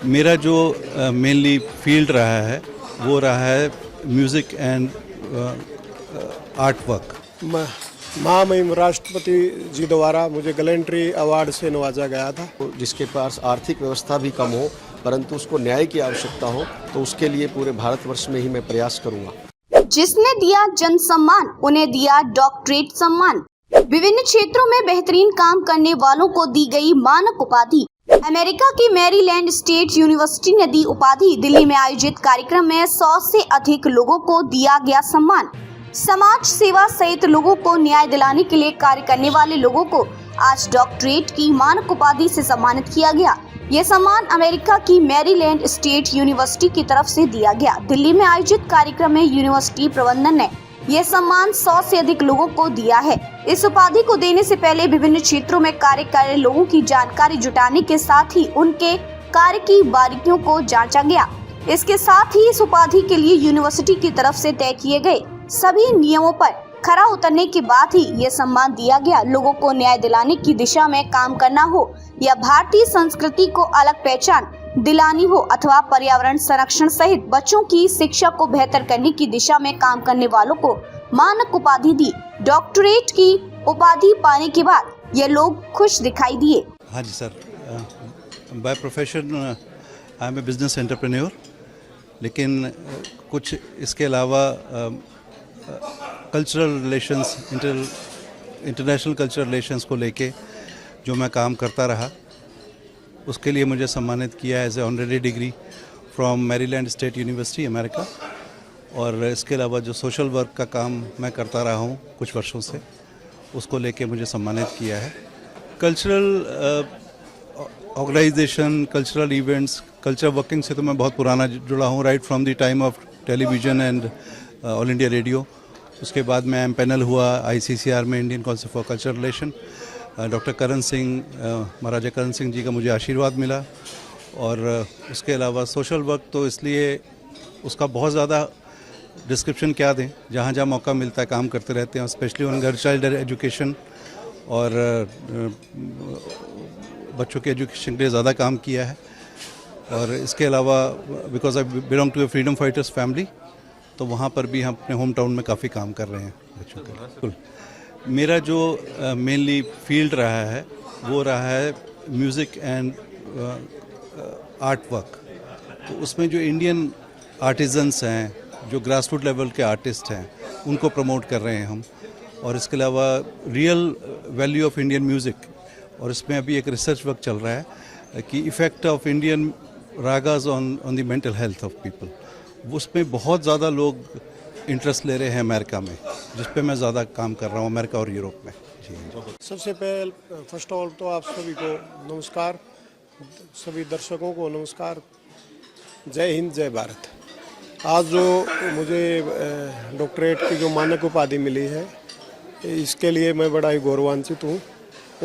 मेरा जो mainly field रहा है वो रहा है म्यूज़िक एंड आर्ट वर्क। महामहिम राष्ट्रपति जी द्वारा मुझे गैलेंट्री अवार्ड से नवाजा गया था। जिसके पास आर्थिक व्यवस्था भी कम हो परंतु उसको न्याय की आवश्यकता हो तो उसके लिए पूरे भारतवर्ष में ही मैं प्रयास करूंगा। जिसने दिया जन सम्मान उन्हें दिया डॉक्टरेट सम्मान। विभिन्न क्षेत्रों में बेहतरीन काम करने वालों को दी गई मानक उपाधि। अमेरिका की मैरीलैंड स्टेट यूनिवर्सिटी ने दी उपाधि। दिल्ली में आयोजित कार्यक्रम में 100 से अधिक लोगों को दिया गया सम्मान। समाज सेवा सहित लोगों को न्याय दिलाने के लिए कार्य करने वाले लोगों को आज डॉक्टरेट की मानक उपाधि से सम्मानित किया गया। यह सम्मान अमेरिका की मैरीलैंड स्टेट यूनिवर्सिटी की तरफ से दिया गया। दिल्ली में आयोजित कार्यक्रम में यूनिवर्सिटी प्रबंधन ने यह सम्मान 100 से अधिक लोगों को दिया है। इस उपाधि को देने से पहले विभिन्न क्षेत्रों में कार्य कर रहे लोगों की जानकारी जुटाने के साथ ही उनके कार्य की बारीकियों को जांचा गया। इसके साथ ही इस उपाधि के लिए यूनिवर्सिटी की तरफ से तय किए गए सभी नियमों पर खरा उतरने के बाद ही यह सम्मान दिया गया। लोगों को न्याय दिलाने की दिशा में काम करना हो या भारतीय संस्कृति को अलग पहचान दिलानी हो अथवा पर्यावरण संरक्षण सहित बच्चों की शिक्षा को बेहतर करने की दिशा में काम करने वालों को मानक उपाधि दी। डॉक्टरेट की उपाधि पाने के बाद ये लोग खुश दिखाई दिए। हाँ जी sir, by profession I am a business entrepreneur, लेकिन कुछ इसके अलावा cultural relations, international cultural relations को लेके जो मैं काम करता रहा उसके लिए मुझे सम्मानित किया as a honorary degree from Maryland State University America. और इसके अलावा जो सोशल वर्क का काम मैं करता रहा हूँ कुछ वर्षों से, उसको लेके मुझे सम्मानित किया है। Cultural organisation, cultural events, culture working से तो मैं बहुत पुराना जुड़ा हूँ, right from the time of television and All India Radio. उसके बाद मैं पैनल हुआ ICCR में, Indian Council for Cultural Relation. Doctor Karan Singh, Maharaja Karan Singh ji का मुझे आशीर्वाद मिला। और उसके अलावा सोशल वर्क तो इसलिए उसका बहुत ज़्यादा डिस्क्रिप्शन क्या दें, जहाँ जहाँ मौका मिलता है काम करते रहते हैं, specially on girl child education और बच्चों के एजुकेशन के लिए ज़्यादा काम किया है। और इसके अलावा because I belong to a freedom fighters family, तो वहाँ पर भी हम अपने होम टाउन में काफ़ी काम कर रहे हैं बच्चों के। बिल्कुल, मेरा जो मेनली फील्ड रहा है वो रहा है म्यूज़िक एंड आर्ट वर्क। तो उसमें जो इंडियन आर्टिजन्स हैं, जो ग्रास रूट लेवल के आर्टिस्ट हैं, उनको प्रमोट कर रहे हैं हम। और इसके अलावा real value of Indian music, और इसमें अभी एक रिसर्च वर्क चल रहा है कि effect of Indian ragas on the mental health of people. उसमें बहुत ज़्यादा लोग इंटरेस्ट ले रहे हैं अमेरिका में, जिस पे मैं ज़्यादा काम कर रहा हूँ अमेरिका और यूरोप में। जी, सबसे पहले फर्स्ट ऑफ ऑल तो आप सभी को नमस्कार, सभी दर्शकों को नमस्कार। जय हिंद, जय भारत। आज जो मुझे डॉक्टरेट की जो मानक उपाधि मिली है, इसके लिए मैं बड़ा ही गौरवान्वित हूँ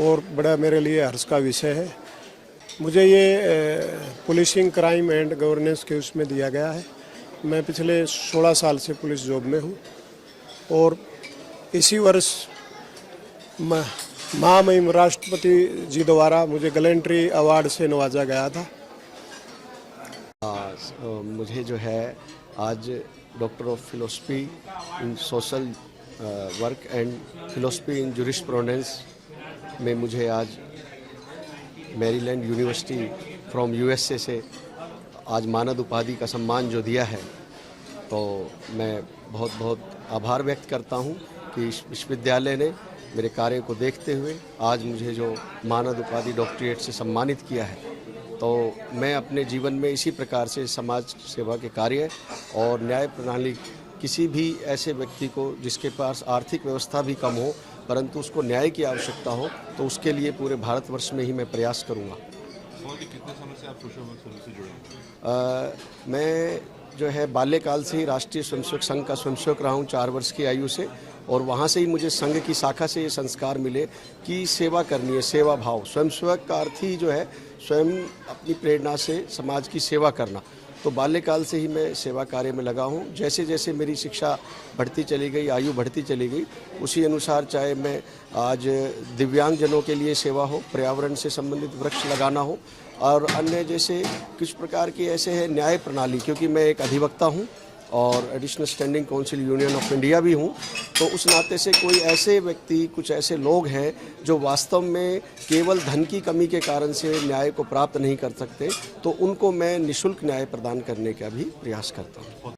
और बड़ा मेरे लिए हर्ष का विषय है। मुझे ये पुलिसिंग, क्राइम एंड गवर्नेंस के उसमें दिया गया है। मैं पिछले 16 साल से पुलिस जॉब में हूँ और इसी वर्ष महामहिम राष्ट्रपति जी द्वारा मुझे गैलेंट्री अवार्ड से नवाजा गया था। मुझे जो है आज doctor of philosophy in social work and philosophy in jurisprudence में मुझे आज मैरीलैंड यूनिवर्सिटी फ्रॉम USA से आज मानद उपाधि का सम्मान जो दिया है, तो मैं बहुत बहुत आभार व्यक्त करता हूं कि इस विश्वविद्यालय ने मेरे कार्य को देखते हुए आज मुझे जो मानद उपाधि डॉक्टरेट से सम्मानित किया है। तो मैं अपने जीवन में इसी प्रकार से समाज सेवा के कार्य और न्याय प्रणाली, किसी भी ऐसे व्यक्ति को जिसके पास आर्थिक व्यवस्था भी कम हो परंतु उसको न्याय की आवश्यकता हो तो उसके लिए पूरे भारतवर्ष में ही मैं प्रयास करूँगा। कितने समय से आप सोशल वर्क से जुड़े हैं? मैं जो है बाल्यकाल से ही राष्ट्रीय स्वयंसेवक संघ का स्वयंसेवक रहा हूँ 4 वर्ष की आयु से, और वहाँ से ही मुझे संघ की शाखा से ये संस्कार मिले कि सेवा करनी है, सेवा भाव। स्वयंसेवक का अर्थ ही जो है स्वयं अपनी प्रेरणा से समाज की सेवा करना। तो बाल्यकाल से ही मैं सेवा कार्य में लगा हूँ। जैसे जैसे मेरी शिक्षा बढ़ती चली गई, आयु बढ़ती चली गई, उसी अनुसार चाहे मैं आज दिव्यांगजनों के लिए सेवा हो, पर्यावरण से संबंधित वृक्ष लगाना हो, और अन्य जैसे कुछ प्रकार की ऐसे है न्याय प्रणाली, क्योंकि मैं एक अधिवक्ता हूँ और additional standing council union of India भी हूँ, तो उस नाते से कोई ऐसे व्यक्ति, कुछ ऐसे लोग हैं जो वास्तव में केवल धन की कमी के कारण से न्याय को प्राप्त नहीं कर सकते, तो उनको मैं निःशुल्क न्याय प्रदान करने का भी प्रयास करता हूँ।